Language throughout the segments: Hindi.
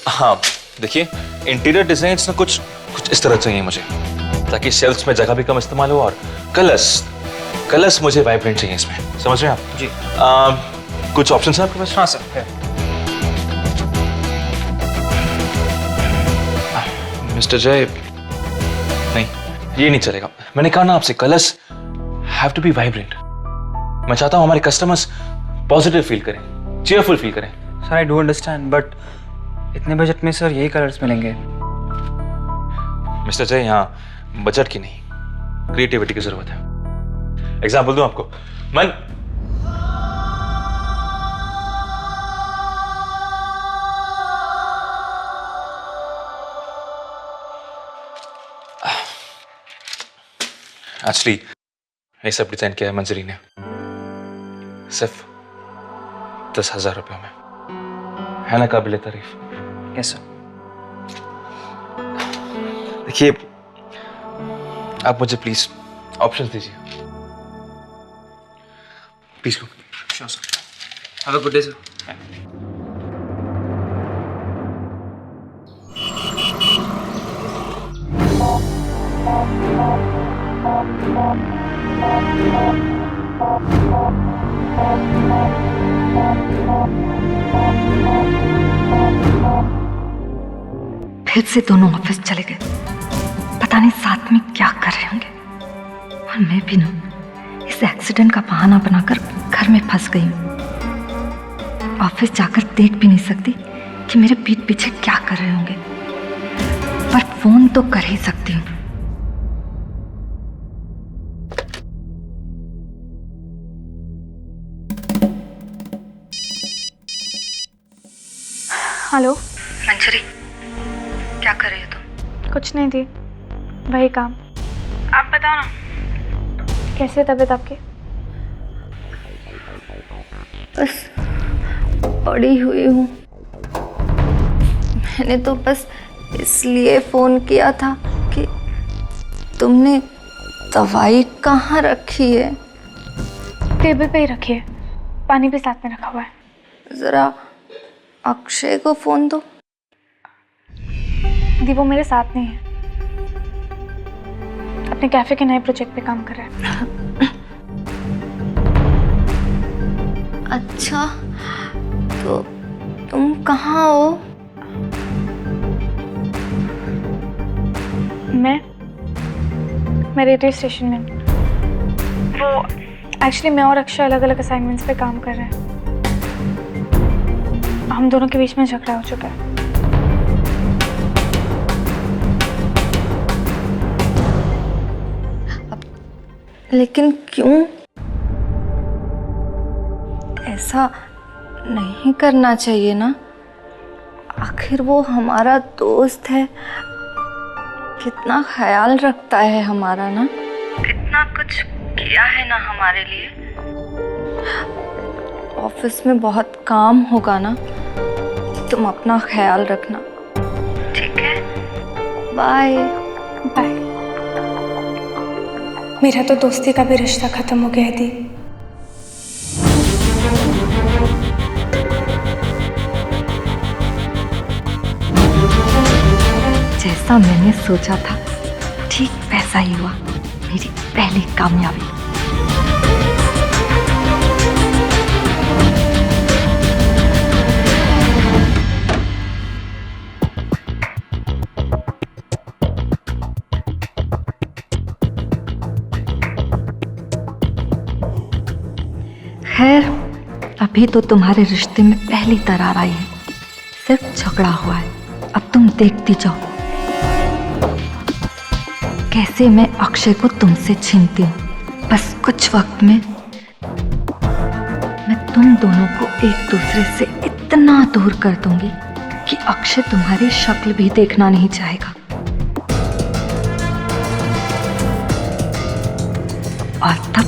हाँ देखिए, इंटीरियर डिजाइन्स ना कुछ कुछ इस तरह चाहिए मुझे, ताकि शेल्फ्स में जगह भी कम इस्तेमाल हो, और कलर्स मुझे वाइब्रेंट चाहिए इसमें, समझ रहे हैं आप? जी। कुछ ऑप्शन है आपके पास? हाँ सर है। मिस्टर जय, नहीं ये नहीं चलेगा। मैंने कहा ना आपसे, colours have to be vibrant. मैं चाहता हूं हमारे कस्टमर्स पॉजिटिव फील करें, चीयरफुल फील करें। Sir I do understand, but इतने बजट में सर यही कलर्स मिलेंगे। मिस्टर जय, यहाँ बजट की नहीं, क्रिएटिविटी की जरूरत है। एग्जाम्पल दूं आपको? मन एक्चुअली ये सब डिजाइन किया है मंजरी ने, सिर्फ 10,000 रुपयों में। है ना काबिल तारीफ? Yes sir. देखिए, आप मुझे प्लीज ऑप्शन दीजिए, please. Sure sir. Have a good day sir. फिर से दोनों ऑफिस चले गए। पता नहीं साथ में क्या कर रहे होंगे। और मैं भी ना इस एक्सीडेंट का बहाना बनाकर घर में फंस गई हूँ। ऑफिस जाकर देख भी नहीं सकती कि मेरे पीठ पीछे क्या कर रहे होंगे, पर फोन तो कर ही सकती हूँ। हेलो। मंजरी, क्या कर रही हो तुम? कुछ नहीं थी, वही काम। आप बताओ ना, कैसी है तबीयत आपकी? बस पड़ी हुई हूँ। मैंने तो बस इसलिए फोन किया था कि तुमने दवाई कहाँ रखी है? टेबल पे ही रखी है, पानी भी साथ में रखा हुआ है। जरा अक्षय को फोन दो। दी, वो मेरे साथ नहीं है, अपने कैफे के नए प्रोजेक्ट पे काम कर रहा है। अच्छा, तो तुम कहाँ हो? मैं रेडियो स्टेशन में हूँ। वो एक्चुअली मैं और अक्षय अलग अलग असाइनमेंट्स पे काम कर रहे हैं। हम दोनों के बीच में झगड़ा हो चुका है। लेकिन क्यों? ऐसा नहीं करना चाहिए ना। आखिर वो हमारा दोस्त है, कितना ख्याल रखता है हमारा ना, कितना कुछ किया है ना हमारे लिए। ऑफिस में बहुत काम होगा ना, तुम अपना ख्याल रखना, ठीक है? Bye bye. मेरा तो दोस्ती का भी रिश्ता खत्म हो गया है दी। जैसा मैंने सोचा था ठीक वैसा ही हुआ। मेरी पहली कामयाबी। खैर, अभी तो तुम्हारे रिश्ते में पहली दरार आई है, सिर्फ झगड़ा हुआ है। अब तुम देखती जाओ कैसे मैं अक्षय को तुमसे छीनती हूँ। बस कुछ वक्त में मैं तुम दोनों को एक दूसरे से इतना दूर कर दूंगी कि अक्षय तुम्हारी शक्ल भी देखना नहीं चाहेगा। और तब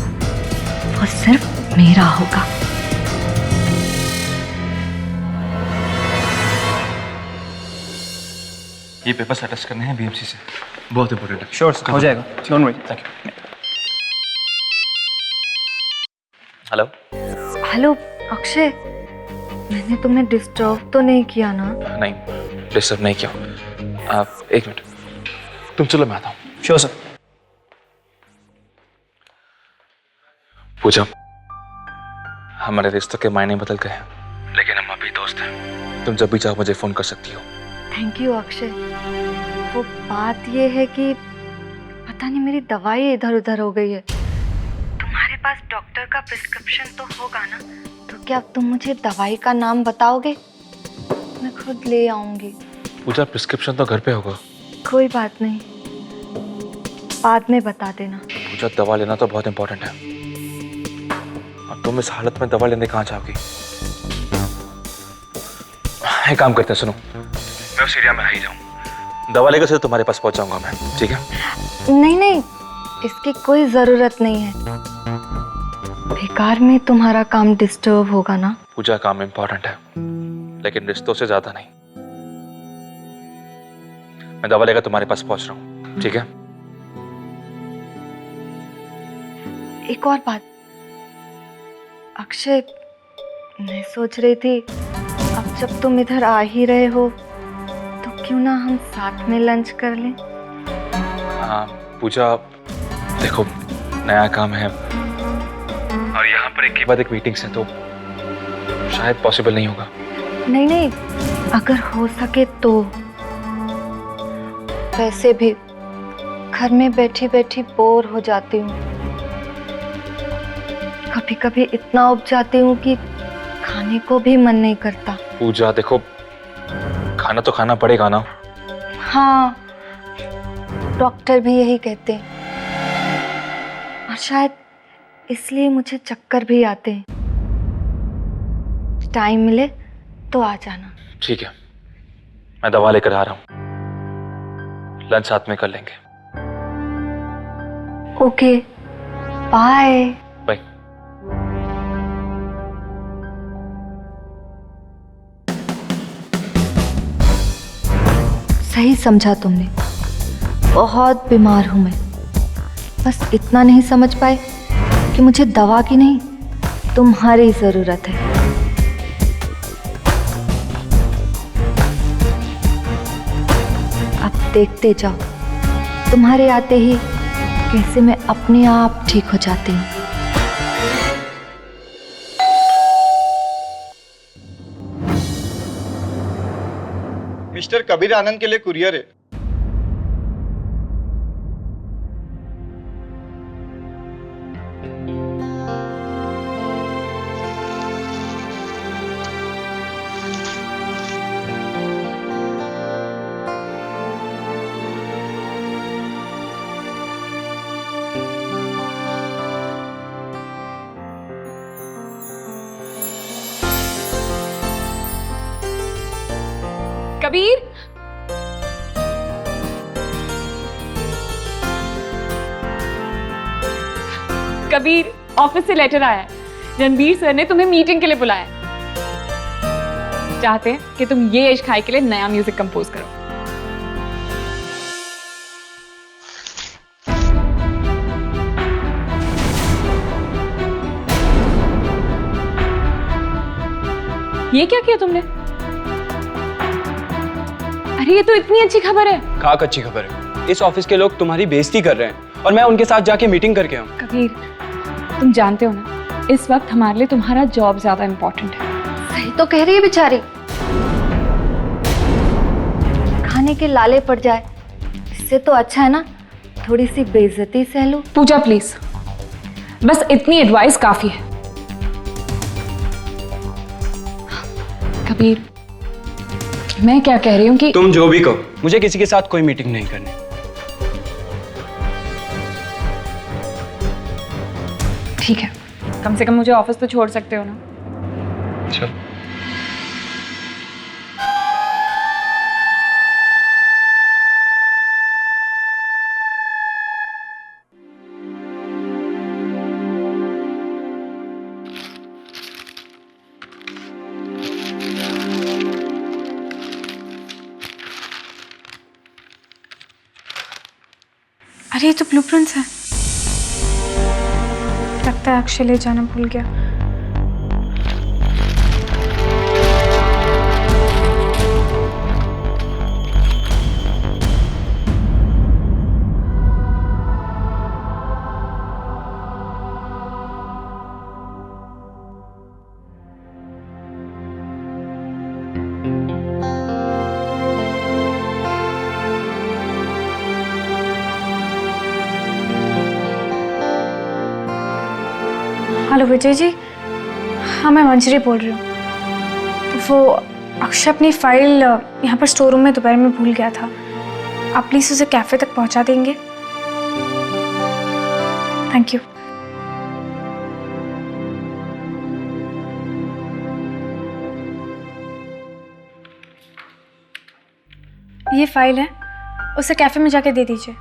वो सिर्फ मेरा होगा। ये पेपर्स अटैच करने हैं बीएमसी से, बहुत इंपॉर्टेंट है। श्योर सर, हो जाएगा। Don't worry. Thank you. Hello. Hello Akshay, मैंने तुम्हें डिस्टर्ब तो नहीं किया ना? नहीं, डिस्टर्ब नहीं किया। आप एक मिनट, तुम चलो मैं आता हूँ। Sure sir. पूजा, हमारे रिश्तों के मायने बदल गए हैं, लेकिन हम अभी दोस्त हैं। तुम जब भी चाहो मुझे फोन कर सकती हो। Thank you Akshay. वो बात ये है कि पता नहीं मेरी दवाई इधर उधर हो गई है। तुम्हारे पास डॉक्टर का प्रिस्क्रिप्शन तो होगा ना, तो क्या तुम मुझे दवाई का नाम बताओगे? मैं खुद ले आऊंगी। पूजा, प्रिस्क्रिप्शन तो घर पे होगा। कोई बात नहीं, बाद में बता देना। पूजा, दवा लेना तो बहुत इंपॉर्टेंट है, और तुम इस हालत में दवा लेने कहाँ जाओगी? एक काम करते हैं, सुनो, मैं उस एरिया में आ ही जाऊँ, दवा लेकर से तुम्हारे पास पहुंच जाऊंगा मैं, ठीक है? नहीं नहीं, इसकी कोई जरूरत नहीं है। बेकार में तुम्हारा काम डिस्टर्ब होगा ना। पूजा, काम इंपॉर्टेंट है, लेकिन रिश्तों से ज्यादा नहीं। मैं दवा लेकर तुम्हारे पास पहुंच रहा हूँ, ठीक है? एक और बात अक्षय, मैं सोच रही थी अब जब तुम इधर आ ही रहे हो तो क्यों ना हम साथ में लंच कर लें? हाँ पूजा, देखो नया काम है और यहाँ पर एक के बाद एक मीटिंग्स हैं, तो शायद पॉसिबल नहीं होगा। नहीं नहीं, अगर हो सके तो। वैसे भी घर में बैठी बैठी बोर हो जाती हूँ। कभी कभी इतना उब जाती हूँ कि खाने को भी मन नहीं करता। पूजा देखो, खाना तो खाना पड़ेगा ना। हाँ, डॉक्टर भी यही कहते हैं, और शायद इसलिए मुझे चक्कर भी आते हैं। टाइम मिले तो आ जाना। ठीक है, मैं दवा लेकर आ रहा हूँ, लंच साथ में कर लेंगे। Okay, bye. बाय। सही समझा तुमने, बहुत बीमार हूं मैं। बस इतना नहीं समझ पाए कि मुझे दवा की नहीं, तुम्हारी जरूरत है। अब देखते जाओ, तुम्हारे आते ही कैसे मैं अपने आप ठीक हो जाती हूँ। मिस्टर कबीर आनंद के लिए कुरियर है। कबीर, कबीर, ऑफिस से लेटर आया है। रणबीर सर ने तुम्हें मीटिंग के लिए बुलाया है। चाहते हैं कि तुम ये इश्क हाई के लिए नया म्यूजिक कंपोज करो। ये क्या किया तुमने? अरे ये तो इतनी अच्छी खबर है। कहाँ अच्छी खबर है? इस ऑफिस के लोग तुम्हारी बेइज्जती कर रहे हैं और मैं उनके साथ जाके मीटिंग करके आऊँ। कबीर, तुम जानते हो ना, इस वक्त हमारे लिए तुम्हारा जॉब ज्यादा इम्पोर्टेंट है। सही तो कह रही है बेचारी। खाने के लाले पड़ जाए, इससे तो अच्छा है ना थोड़ी सी बेइज्जती सह लूं। पूजा प्लीज, बस इतनी एडवाइस काफी है। कबीर, मैं क्या कह रही हूँ कि तुम जो भी कहो, मुझे किसी के साथ कोई मीटिंग नहीं करनी। ठीक है, कम से कम मुझे ऑफिस तो छोड़ सकते हो ना? चल। अरे ये तो ब्लूप्रिंट्स है। लगता है अक्षय ले जाना भूल गया। हेलो विजय जी, हाँ मैं मंजरी बोल रही हूँ। वो अक्षय अपनी फाइल यहाँ पर स्टोर रूम में दोपहर में भूल गया था। आप प्लीज़ उसे कैफ़े तक पहुँचा देंगे? Thank you. ये फाइल है, उसे कैफ़े में जाके दे दीजिए।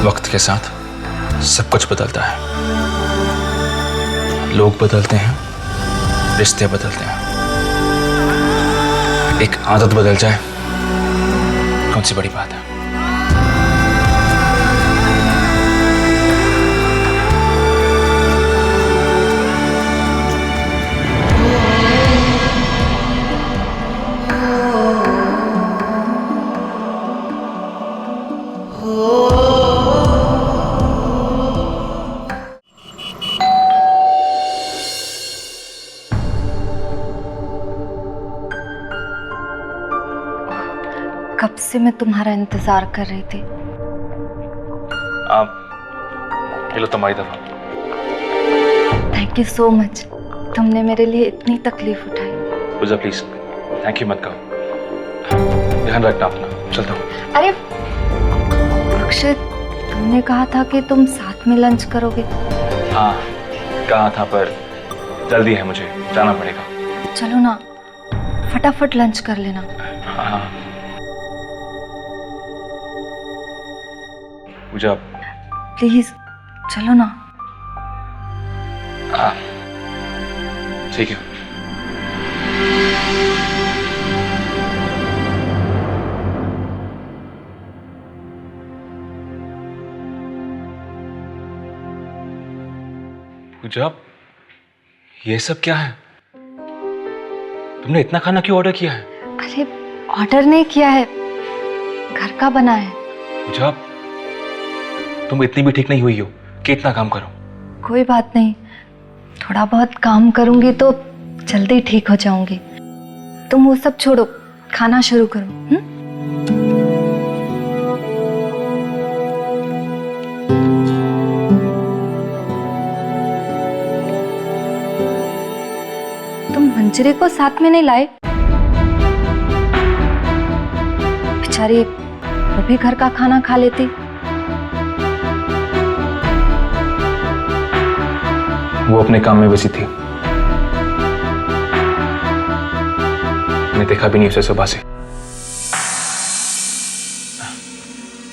वक्त के साथ सब कुछ बदलता है। लोग बदलते हैं, रिश्ते बदलते हैं। एक आदत बदल जाए, कौन सी बड़ी बात है। कब से मैं तुम्हारा इंतजार कर रही थी। आप ये लो तुम्हारी दफा। थैंक यू सो मच, तुमने मेरे लिए इतनी तकलीफ उठाई। पूजा प्लीज थैंक यू मत कहो। ध्यान रखना अपना, चलता हूँ। अरे अक्षय, तुमने कहा था कि तुम साथ में लंच करोगे। हाँ कहा था, पर जल्दी है, मुझे जाना पड़ेगा। चलो ना, फटाफट लंच कर लेना। हाँ पूजा प्लीज चलो ना। हाँ ठीक है। पूजा ये सब क्या है? तुमने इतना खाना क्यों ऑर्डर किया है? अरे ऑर्डर नहीं किया है, घर का बना है। पूजा तुम इतनी भी ठीक नहीं हुई हो कि इतना काम करो। कोई बात नहीं, थोड़ा बहुत काम करूंगी तो जल्दी ठीक हो जाऊंगी। तुम वो सब छोड़ो, खाना शुरू करो। तुम मंजरी को साथ में नहीं लाए? बेचारी वो भी घर का खाना खा लेती। वो अपने काम में बिजी थी, मैंने देखा भी नहीं उसे सुबह से।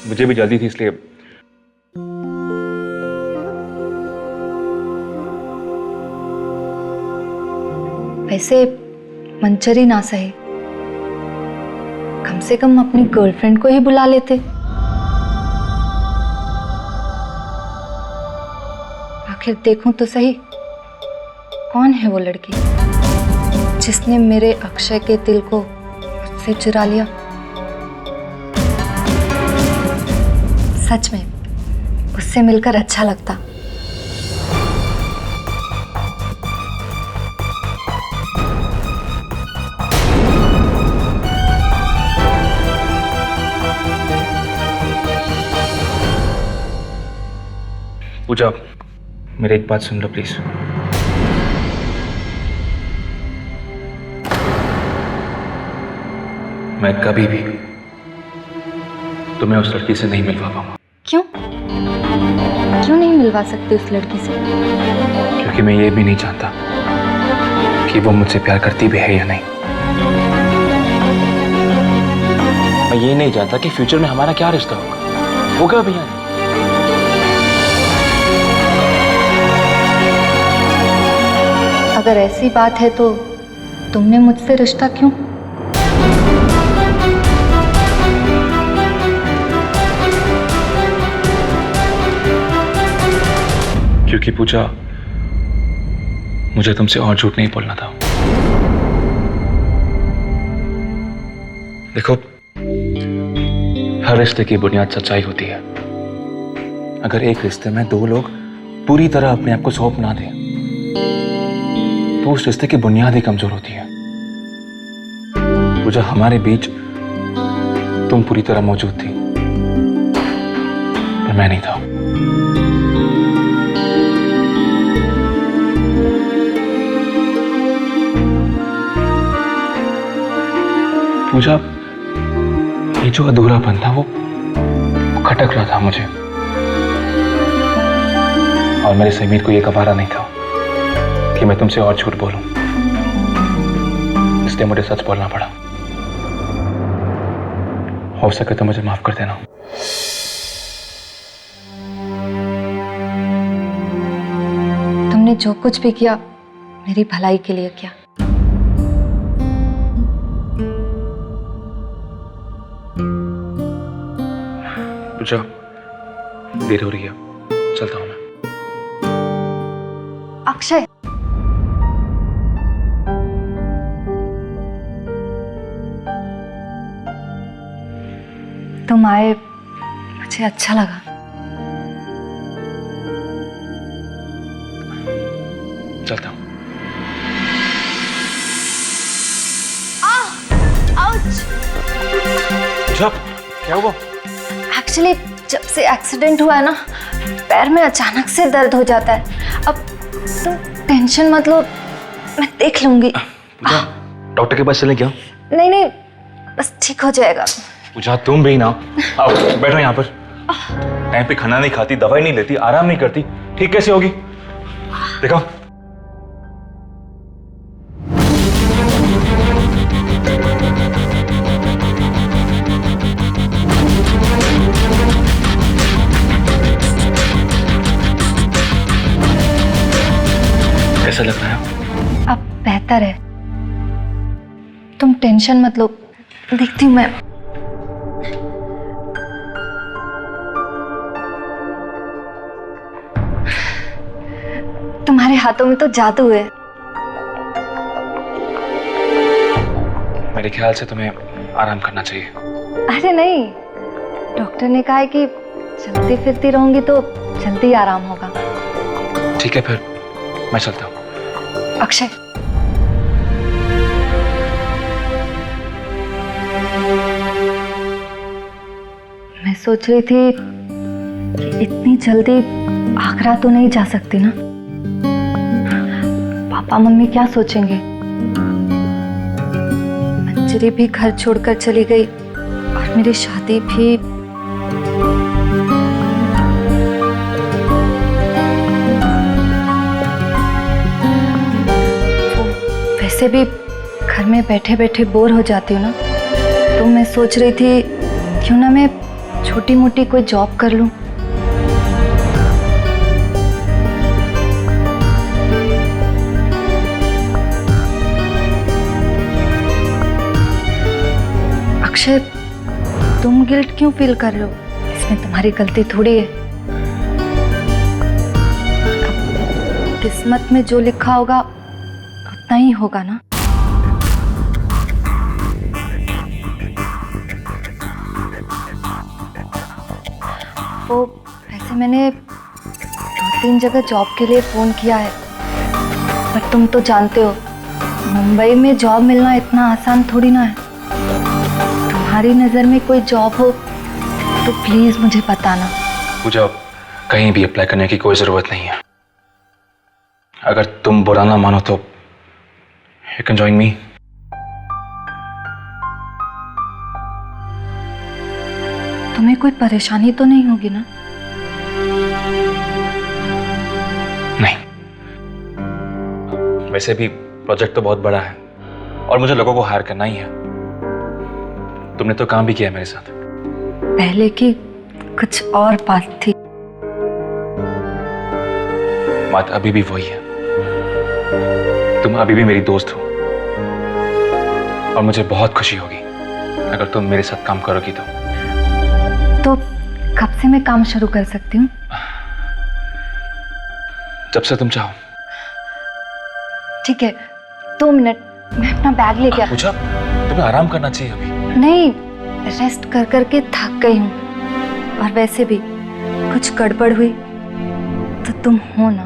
मुझे भी जल्दी थी इसलिए। वैसे मंजरी ना सही, कम से कम अपनी गर्लफ्रेंड को ही बुला लेते। आखिर देखूं तो सही, कौन है वो लड़की जिसने मेरे अक्षय के दिल को मुझसे चुरा लिया। सच में उससे मिलकर अच्छा लगता। पूजा मेरी एक बात सुन लो प्लीज। मैं कभी भी तुम्हें उस लड़की से नहीं मिलवा पाऊंगा। क्यों? क्यों नहीं मिलवा सकते उस लड़की से? क्योंकि मैं ये भी नहीं जानता कि वो मुझसे प्यार करती भी है या नहीं। मैं ये नहीं जानता कि फ्यूचर में हमारा क्या रिश्ता होगा भी या नहीं। अगर ऐसी बात है तो तुमने मुझसे रिश्ता क्यों? क्योंकि पूजा मुझे तुमसे और झूठ नहीं बोलना था। देखो, हर रिश्ते की बुनियाद सच्चाई होती है। अगर एक रिश्ते में दो लोग पूरी तरह अपने आप को सौंप ना दें तो उस रिश्ते की बुनियाद ही कमजोर होती है। पूजा, हमारे बीच तुम पूरी तरह मौजूद थी पर मैं नहीं था। पूजा, ये जो अधूरापन था वो खटक रहा था मुझे, और मेरे समीर को ये गवारा नहीं था कि मैं तुमसे और झूठ बोलूं, इसलिए मुझे सच बोलना पड़ा। हो सके तो मुझे माफ कर देना। तुमने जो कुछ भी किया मेरी भलाई के लिए किया। पूजा, देर हो रही है, चलता हूं मैं। अक्षय, तुम आए मुझे अच्छा लगा। चलता हूं। पूजा, क्या हुआ? एक्चुअली जब से एक्सीडेंट हुआ है ना, पैर में अचानक से दर्द हो जाता है। अब तुम टेंशन मत लो, मैं देख लूंगी। पूजा, डॉक्टर के पास चलें क्या? नहीं नहीं, बस ठीक हो जाएगा। पूजा, तुम भी ना। आओ बैठो यहाँ पर। टाइम पे खाना नहीं खाती, दवाई नहीं लेती, आराम नहीं करती, ठीक कैसे होगी? देखो, कैसा लग रहा है? अब बेहतर है, तुम टेंशन मत लो, देखती हूँ मैं। तुम्हारे हाथों में तो जादू है। मेरे ख्याल से तुम्हें आराम करना चाहिए। अरे नहीं, डॉक्टर ने कहा है कि चलती फिरती रहूंगी तो जल्दी आराम होगा। ठीक है, फिर मैं चलता हूँ। अक्षय, मैं सोच रही थी कि इतनी जल्दी आगरा तो नहीं जा सकती ना। पापा मम्मी क्या सोचेंगे? मंजरी भी घर छोड़कर चली गई और मेरी शादी भी। वैसे भी घर में बैठे बैठे बोर हो जाती हूँ ना, तो मैं सोच रही थी क्यों ना मैं छोटी मोटी कोई जॉब कर लूं। अक्षय, तुम गिल्ट क्यों फील कर रहे हो? इसमें तुम्हारी गलती थोड़ी है। अब किस्मत में जो लिखा होगा उतना ही होगा ना। वो वैसे मैंने 2-3 जगह जॉब के लिए फोन किया है, पर तुम तो जानते हो मुंबई में जॉब मिलना इतना आसान थोड़ी ना है। तुम्हारी नजर में कोई जॉब हो तो प्लीज मुझे बताना। पूजा, कहीं भी अप्लाई करने की कोई जरूरत नहीं है। अगर तुम बुरा ना मानो तो यू कैन जॉइन मी। तुम्हें कोई परेशानी तो नहीं होगी ना? नहीं, वैसे भी प्रोजेक्ट तो बहुत बड़ा है और मुझे लोगों को हायर करना ही है। तुमने तो काम भी किया है मेरे साथ। पहले की कुछ और बात थी। बात अभी भी वही है। तुम अभी भी मेरी दोस्त हो और मुझे बहुत खुशी होगी अगर तुम मेरे साथ काम करोगी तो कब से मैं काम शुरू कर सकती हूँ? जब से तुम चाहो। ठीक है, 2 मिनट, मैं अपना बैग लेके आती पूजा, तुम्हें आराम करना चाहिए अभी। हूँ। नहीं, रेस्ट कर करके थक गई हूँ, और वैसे भी कुछ कुछ गड़बड़ हुई तो तुम हो ना?